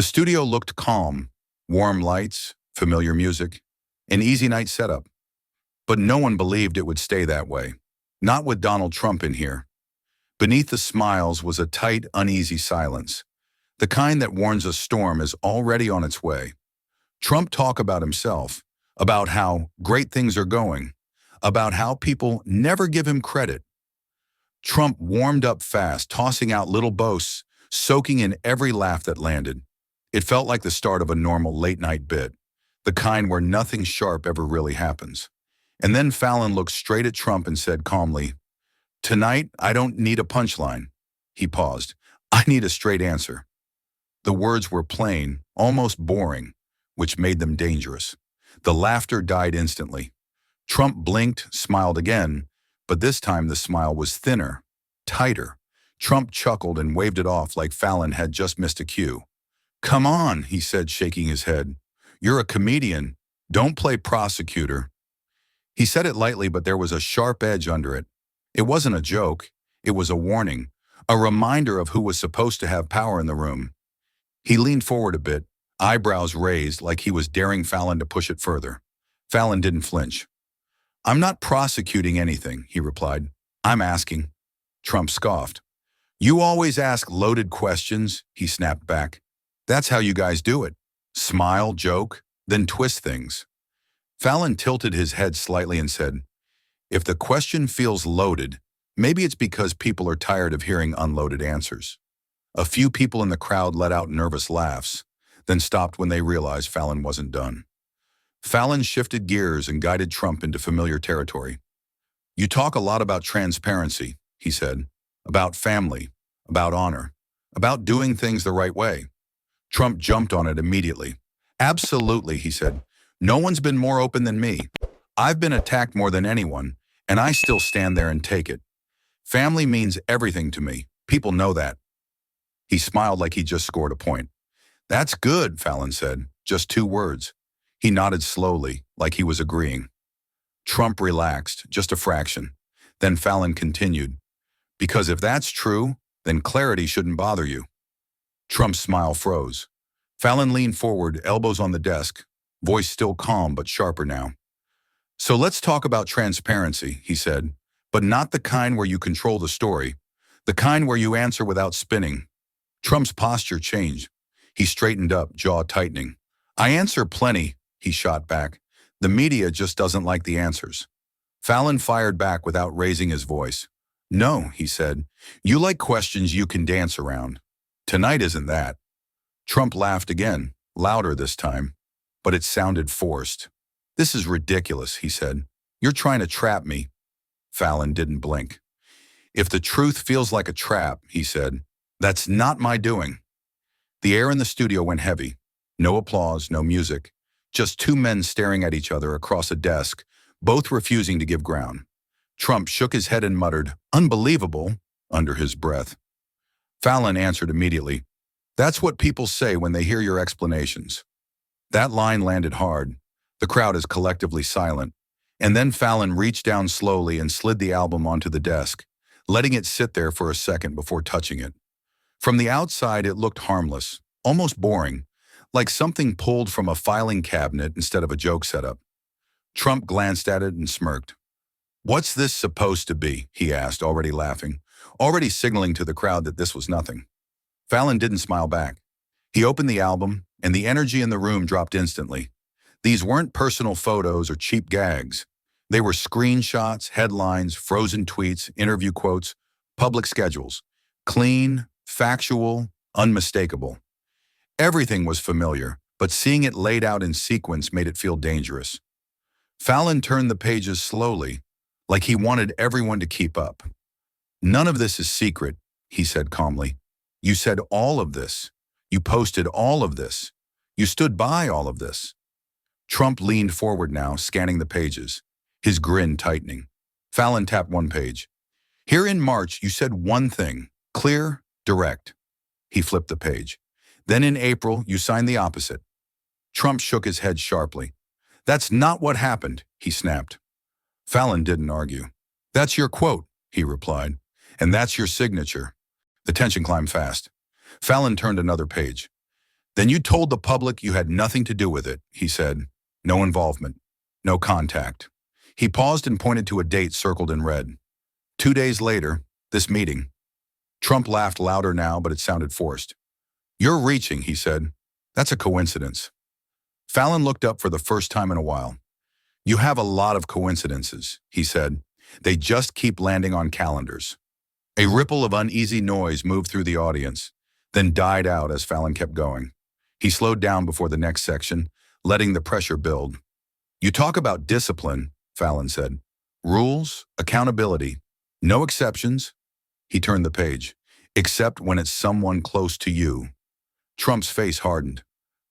The studio looked calm, warm lights, familiar music, an easy night setup. But no one believed it would stay that way. Not with Donald Trump in here. Beneath the smiles was a tight, uneasy silence, the kind that warns a storm is already on its way. Trump talked about himself, about how great things are going, about how people never give him credit. Trump warmed up fast, tossing out little boasts, soaking in every laugh that landed. It felt like the start of a normal late-night bit, the kind where nothing sharp ever really happens. And then Fallon looked straight at Trump and said calmly, "Tonight, I don't need a punchline." He paused. "I need a straight answer." The words were plain, almost boring, which made them dangerous. The laughter died instantly. Trump blinked, smiled again, but this time the smile was thinner, tighter. Trump chuckled and waved it off like Fallon had just missed a cue. "Come on," he said, shaking his head. "You're a comedian. Don't play prosecutor." He said it lightly, but there was a sharp edge under it. It wasn't a joke. It was a warning, a reminder of who was supposed to have power in the room. He leaned forward a bit, eyebrows raised like he was daring Fallon to push it further. Fallon didn't flinch. "I'm not prosecuting anything," he replied. "I'm asking." Trump scoffed. "You always ask loaded questions," he snapped back. "That's how you guys do it. Smile, joke, then twist things." Fallon tilted his head slightly and said, "If the question feels loaded, maybe it's because people are tired of hearing unloaded answers." A few people in the crowd let out nervous laughs, then stopped when they realized Fallon wasn't done. Fallon shifted gears and guided Trump into familiar territory. "You talk a lot about transparency," he said, "about family, about honor, about doing things the right way." Trump jumped on it immediately. "Absolutely," he said. "No one's been more open than me. I've been attacked more than anyone, and I still stand there and take it. Family means everything to me. People know that." He smiled like he just scored a point. "That's good," Fallon said. "Just 2 words." He nodded slowly, like he was agreeing. Trump relaxed, just a fraction. Then Fallon continued, "Because if that's true, then clarity shouldn't bother you." Trump's smile froze. Fallon leaned forward, elbows on the desk, voice still calm but sharper now. "So let's talk about transparency," he said, "but not the kind where you control the story, the kind where you answer without spinning." Trump's posture changed. He straightened up, jaw tightening. "I answer plenty," he shot back. "The media just doesn't like the answers." Fallon fired back without raising his voice. "No," he said, "you like questions you can dance around. Tonight isn't that." Trump laughed again, louder this time, but it sounded forced. "This is ridiculous," he said. "You're trying to trap me." Fallon didn't blink. "If the truth feels like a trap," he said, "that's not my doing." The air in the studio went heavy. No applause, no music. Just 2 men staring at each other across a desk, both refusing to give ground. Trump shook his head and muttered, "Unbelievable," under his breath. Fallon answered immediately, "That's what people say when they hear your explanations." That line landed hard. The crowd is collectively silent. And then Fallon reached down slowly and slid the album onto the desk, letting it sit there for a second before touching it. From the outside, it looked harmless, almost boring, like something pulled from a filing cabinet instead of a joke setup. Trump glanced at it and smirked. "What's this supposed to be?" he asked, already laughing, already signaling to the crowd that this was nothing. Fallon didn't smile back. He opened the album, and the energy in the room dropped instantly. These weren't personal photos or cheap gags. They were screenshots, headlines, frozen tweets, interview quotes, public schedules. Clean, factual, unmistakable. Everything was familiar, but seeing it laid out in sequence made it feel dangerous. Fallon turned the pages slowly, like he wanted everyone to keep up. "None of this is secret," he said calmly. "You said all of this. You posted all of this. You stood by all of this." Trump leaned forward now, scanning the pages, his grin tightening. Fallon tapped one page. "Here in March, you said one thing, clear, direct." He flipped the page. "Then in April, you signed the opposite." Trump shook his head sharply. "That's not what happened," he snapped. Fallon didn't argue. "That's your quote," he replied, "and that's your signature." The tension climbed fast. Fallon turned another page. Then you told the public you had nothing to do with it, he said. No involvement. No contact. He paused and pointed to a date circled in red. 2 days later, this meeting. Trump laughed louder now, but it sounded forced. You're reaching, he said. That's a coincidence. Fallon looked up for the first time in a while. You have a lot of coincidences, he said. They just keep landing on calendars. A ripple of uneasy noise moved through the audience, then died out as Fallon kept going. He slowed down before the next section, letting the pressure build. You talk about discipline, Fallon said. Rules, accountability, no exceptions. He turned the page. Except when it's someone close to you. Trump's face hardened.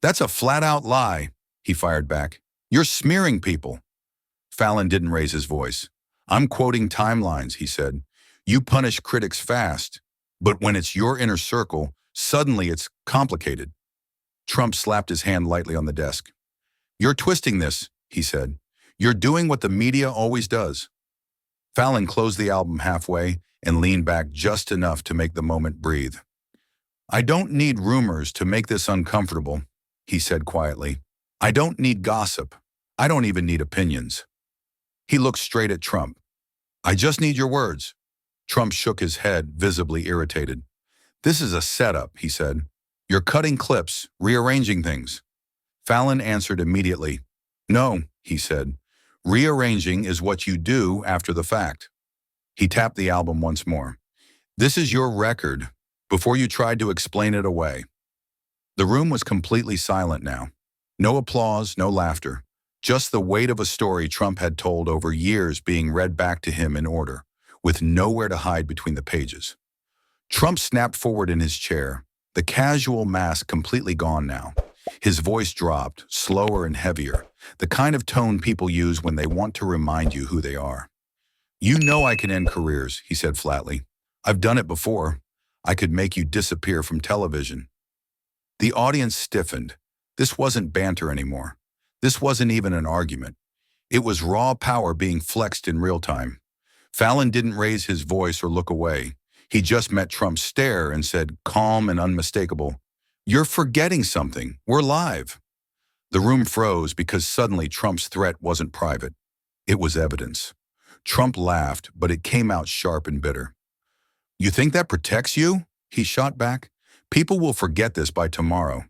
That's a flat-out lie, he fired back. You're smearing people. Fallon didn't raise his voice. I'm quoting timelines, he said. You punish critics fast, but when it's your inner circle, suddenly it's complicated. Trump slapped his hand lightly on the desk. You're twisting this, he said. You're doing what the media always does. Fallon closed the album halfway and leaned back just enough to make the moment breathe. I don't need rumors to make this uncomfortable, he said quietly. I don't need gossip. I don't even need opinions. He looked straight at Trump. I just need your words. Trump shook his head, visibly irritated. This is a setup, he said. You're cutting clips, rearranging things. Fallon answered immediately. No, he said. Rearranging is what you do after the fact. He tapped the album once more. This is your record, before you tried to explain it away. The room was completely silent now. No applause, no laughter. Just the weight of a story Trump had told over years being read back to him in order, with nowhere to hide between the pages. Trump snapped forward in his chair, the casual mask completely gone now. His voice dropped, slower and heavier, the kind of tone people use when they want to remind you who they are. You know I can end careers, he said flatly. I've done it before. I could make you disappear from television. The audience stiffened. This wasn't banter anymore. This wasn't even an argument. It was raw power being flexed in real time. Fallon didn't raise his voice or look away. He just met Trump's stare and said, calm and unmistakable, "You're forgetting something. We're live." The room froze because suddenly Trump's threat wasn't private. It was evidence. Trump laughed, but it came out sharp and bitter. You think that protects you? He shot back. People will forget this by tomorrow.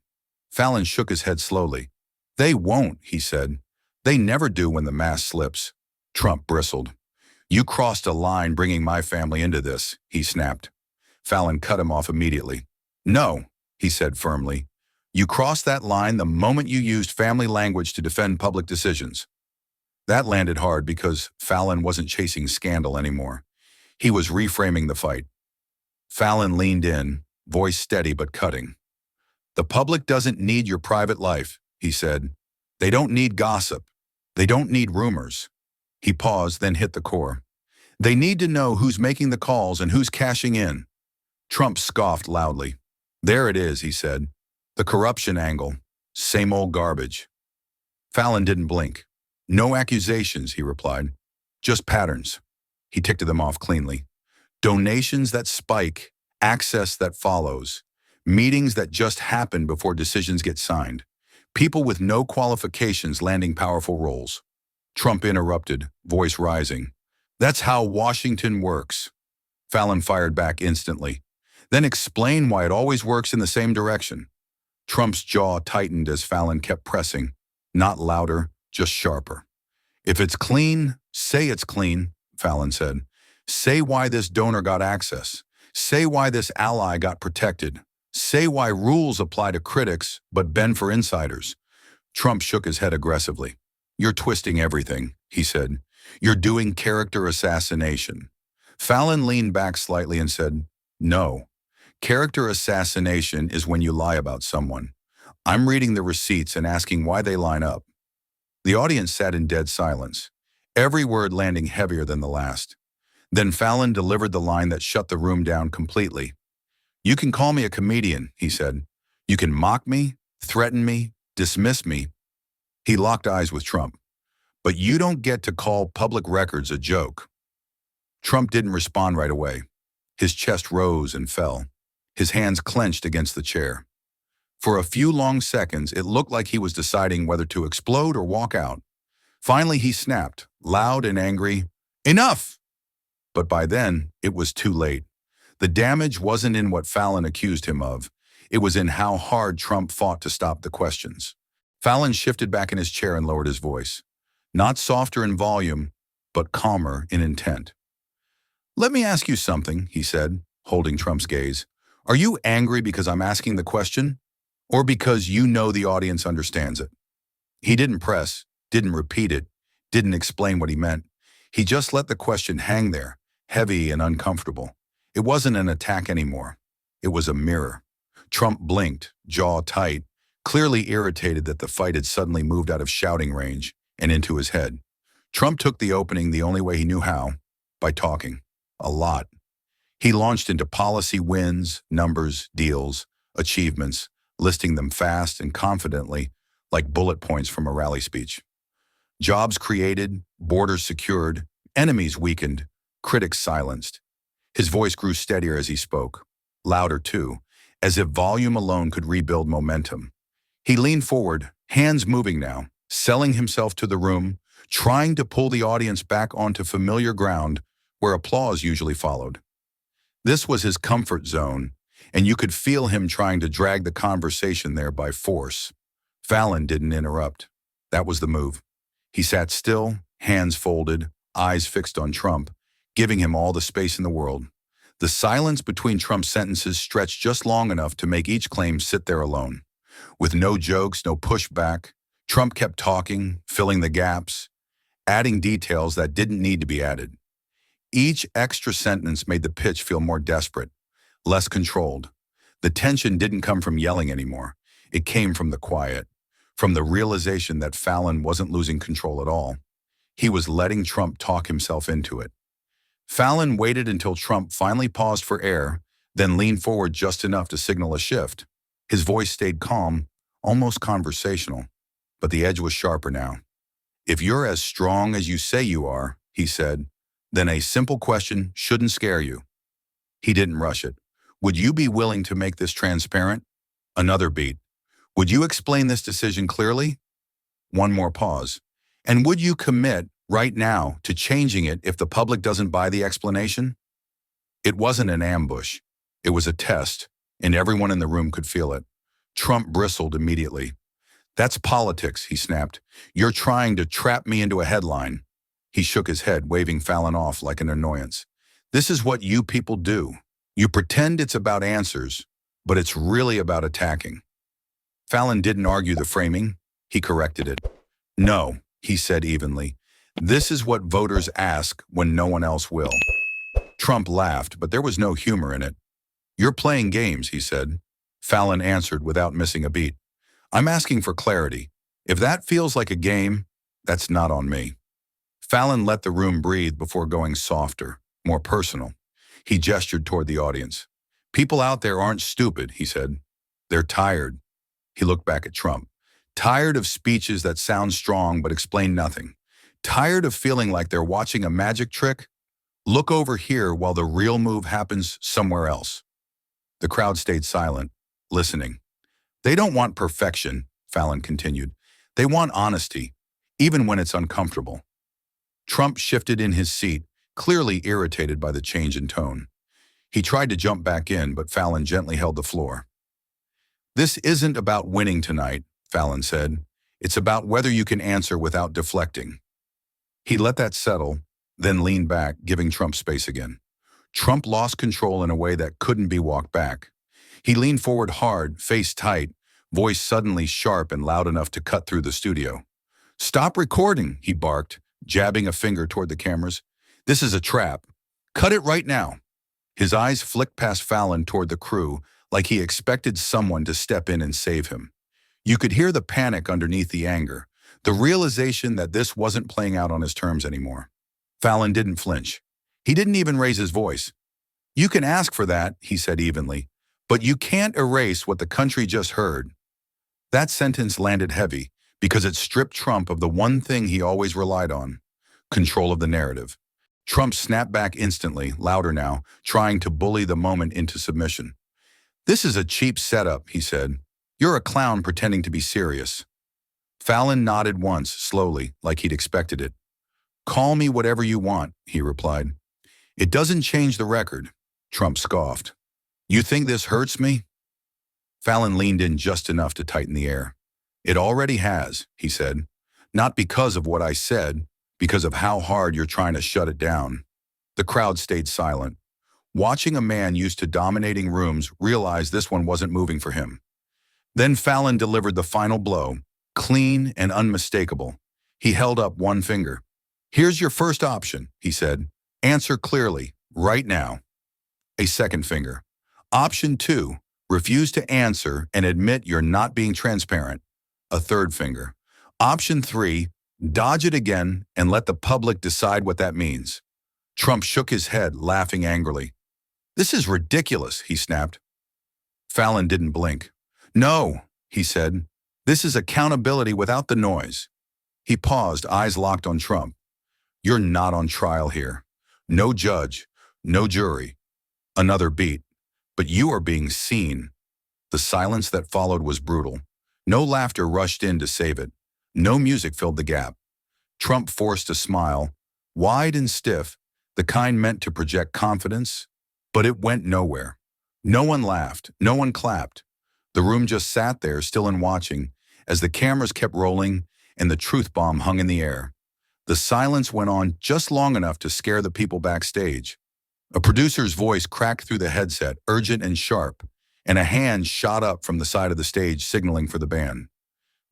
Fallon shook his head slowly. They won't, he said. They never do when the mask slips. Trump bristled. You crossed a line bringing my family into this, he snapped. Fallon cut him off immediately. No, he said firmly. You crossed that line the moment you used family language to defend public decisions. That landed hard because Fallon wasn't chasing scandal anymore. He was reframing the fight. Fallon leaned in, voice steady but cutting. The public doesn't need your private life, he said. They don't need gossip. They don't need rumors. He paused, then hit the core. They need to know who's making the calls and who's cashing in. Trump scoffed loudly. There it is, he said. The corruption angle. Same old garbage. Fallon didn't blink. No accusations, he replied. Just patterns. He ticked them off cleanly. Donations that spike, access that follows, meetings that just happen before decisions get signed, people with no qualifications landing powerful roles. Trump interrupted, voice rising. That's how Washington works. Fallon fired back instantly. Then explain why it always works in the same direction. Trump's jaw tightened as Fallon kept pressing, not louder, just sharper. If it's clean, say it's clean, Fallon said. Say why this donor got access. Say why this ally got protected. Say why rules apply to critics but bend for insiders. Trump shook his head aggressively. You're twisting everything, he said. You're doing character assassination. Fallon leaned back slightly and said, No. Character assassination is when you lie about someone. I'm reading the receipts and asking why they line up. The audience sat in dead silence, every word landing heavier than the last. Then Fallon delivered the line that shut the room down completely. You can call me a comedian, he said. You can mock me, threaten me, dismiss me. He locked eyes with Trump. But you don't get to call public records a joke. Trump didn't respond right away. His chest rose and fell. His hands clenched against the chair. For a few long seconds, it looked like he was deciding whether to explode or walk out. Finally, he snapped, loud and angry, "Enough!" But by then, it was too late. The damage wasn't in what Fallon accused him of. It was in how hard Trump fought to stop the questions. Fallon shifted back in his chair and lowered his voice. Not softer in volume, but calmer in intent. "Let me ask you something," he said, holding Trump's gaze. "Are you angry because I'm asking the question, or because you know the audience understands it?" He didn't press, didn't repeat it, didn't explain what he meant. He just let the question hang there, heavy and uncomfortable. It wasn't an attack anymore. It was a mirror. Trump blinked, jaw tight, clearly irritated that the fight had suddenly moved out of shouting range and into his head. Trump took the opening the only way he knew how, by talking. A lot. He launched into policy wins, numbers, deals, achievements, listing them fast and confidently, like bullet points from a rally speech. Jobs created, borders secured, enemies weakened, critics silenced. His voice grew steadier as he spoke, louder too, as if volume alone could rebuild momentum. He leaned forward, hands moving now, selling himself to the room, trying to pull the audience back onto familiar ground where applause usually followed. This was his comfort zone, and you could feel him trying to drag the conversation there by force. Fallon didn't interrupt. That was the move. He sat still, hands folded, eyes fixed on Trump, giving him all the space in the world. The silence between Trump's sentences stretched just long enough to make each claim sit there alone. With no jokes, no pushback, Trump kept talking, filling the gaps, adding details that didn't need to be added. Each extra sentence made the pitch feel more desperate, less controlled. The tension didn't come from yelling anymore. It came from the quiet, from the realization that Fallon wasn't losing control at all. He was letting Trump talk himself into it. Fallon waited until Trump finally paused for air, then leaned forward just enough to signal a shift. His voice stayed calm, almost conversational, but the edge was sharper now. "If you're as strong as you say you are," he said, "then a simple question shouldn't scare you." He didn't rush it. "Would you be willing to make this transparent?" Another beat. "Would you explain this decision clearly?" One more pause. "And would you commit right now to changing it if the public doesn't buy the explanation?" It wasn't an ambush. It was a test, and everyone in the room could feel it. Trump bristled immediately. "That's politics," he snapped. "You're trying to trap me into a headline." He shook his head, waving Fallon off like an annoyance. "This is what you people do. You pretend it's about answers, but it's really about attacking." Fallon didn't argue the framing. He corrected it. "No," he said evenly. "This is what voters ask when no one else will." Trump laughed, but there was no humor in it. "You're playing games," he said. Fallon answered without missing a beat. "I'm asking for clarity. If that feels like a game, that's not on me." Fallon let the room breathe before going softer, more personal. He gestured toward the audience. "People out there aren't stupid," he said. "They're tired." He looked back at Trump. "Tired of speeches that sound strong but explain nothing. Tired of feeling like they're watching a magic trick? Look over here while the real move happens somewhere else." The crowd stayed silent, listening. "They don't want perfection," Fallon continued. "They want honesty, even when it's uncomfortable." Trump shifted in his seat, clearly irritated by the change in tone. He tried to jump back in, but Fallon gently held the floor. "This isn't about winning tonight," Fallon said. "It's about whether you can answer without deflecting." He let that settle, then leaned back, giving Trump space again. Trump lost control in a way that couldn't be walked back. He leaned forward hard, face tight, voice suddenly sharp and loud enough to cut through the studio. "Stop recording," he barked, jabbing a finger toward the cameras. "This is a trap. Cut it right now." His eyes flicked past Fallon toward the crew, like he expected someone to step in and save him. You could hear the panic underneath the anger, the realization that this wasn't playing out on his terms anymore. Fallon didn't flinch. He didn't even raise his voice. "You can ask for that," he said evenly, "but you can't erase what the country just heard." That sentence landed heavy because it stripped Trump of the one thing he always relied on: control of the narrative. Trump snapped back instantly, louder now, trying to bully the moment into submission. "This is a cheap setup," he said. You're a clown pretending to be serious. Fallon nodded once, slowly, like he'd expected it. Call me whatever you want, he replied. It doesn't change the record, Trump scoffed. You think this hurts me? Fallon leaned in just enough to tighten the air. It already has, he said. Not because of what I said, because of how hard you're trying to shut it down. The crowd stayed silent. Watching a man used to dominating rooms realize this one wasn't moving for him. Then Fallon delivered the final blow, clean and unmistakable. He held up one finger. Here's your first option, he said. Answer clearly, right now. A second finger. Option 2, refuse to answer and admit you're not being transparent. A third finger. Option 3, dodge it again and let the public decide what that means. Trump shook his head, laughing angrily. This is ridiculous, he snapped. Fallon didn't blink. No, he said. This is accountability without the noise. He paused, eyes locked on Trump. You're not on trial here. No judge, no jury. Another beat. But you are being seen. The silence that followed was brutal. No laughter rushed in to save it. No music filled the gap. Trump forced a smile, wide and stiff, the kind meant to project confidence, but it went nowhere. No one laughed, no one clapped. The room just sat there, still and watching, as the cameras kept rolling and the truth bomb hung in the air. The silence went on just long enough to scare the people backstage. A producer's voice cracked through the headset, urgent and sharp, and a hand shot up from the side of the stage, signaling for the band.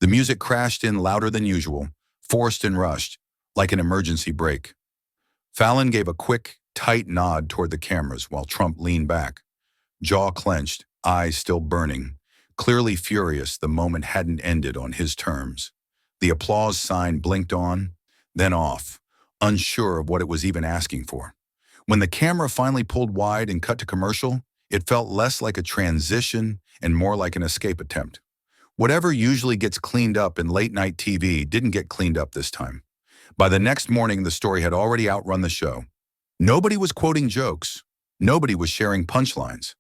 The music crashed in louder than usual, forced and rushed, like an emergency brake. Fallon gave a quick, tight nod toward the cameras while Trump leaned back, jaw clenched, eyes still burning, clearly furious the moment hadn't ended on his terms. The applause sign blinked on, then off, unsure of what it was even asking for. When the camera finally pulled wide and cut to commercial, it felt less like a transition and more like an escape attempt. Whatever usually gets cleaned up in late-night TV didn't get cleaned up this time. By the next morning, the story had already outrun the show. Nobody was quoting jokes. Nobody was sharing punchlines.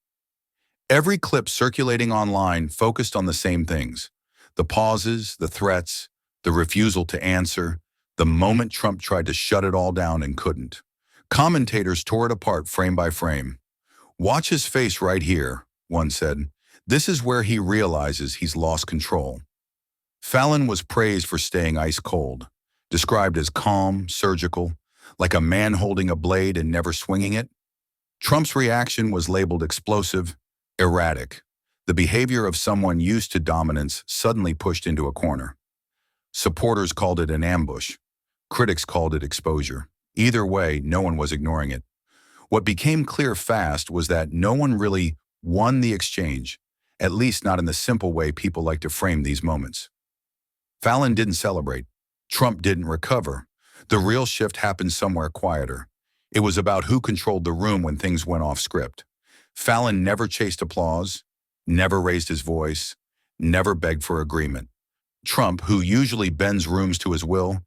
Every clip circulating online focused on the same things: the pauses, the threats, the refusal to answer, the moment Trump tried to shut it all down and couldn't. Commentators tore it apart frame by frame. Watch his face right here, one said. This is where he realizes he's lost control. Fallon was praised for staying ice cold, described as calm, surgical, like a man holding a blade and never swinging it. Trump's reaction was labeled explosive, erratic, the behavior of someone used to dominance suddenly pushed into a corner. Supporters called it an ambush. Critics called it exposure. Either way, no one was ignoring it. What became clear fast was that no one really won the exchange, at least not in the simple way people like to frame these moments. Fallon didn't celebrate. Trump didn't recover. The real shift happened somewhere quieter. It was about who controlled the room when things went off script. Fallon never chased applause, never raised his voice, never begged for agreement. Trump, who usually bends rooms to his will,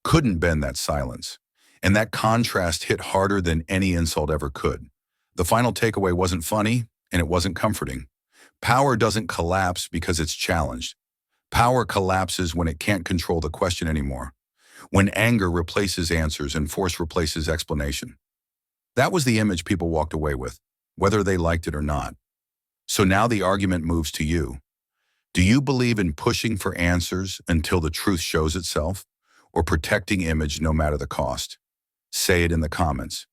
couldn't bend that silence. And that contrast hit harder than any insult ever could. The final takeaway wasn't funny, and it wasn't comforting. Power doesn't collapse because it's challenged. Power collapses when it can't control the question anymore, when anger replaces answers and force replaces explanation. That was the image people walked away with, whether they liked it or not. So now the argument moves to you. Do you believe in pushing for answers until the truth shows itself, or protecting image no matter the cost? Say it in the comments.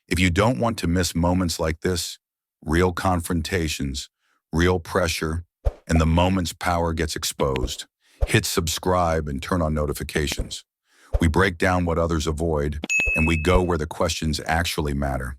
If you don't want to miss moments like this, real confrontations, real pressure, and the moments power gets exposed, hit subscribe and turn on notifications. We break down what others avoid, and we go where the questions actually matter.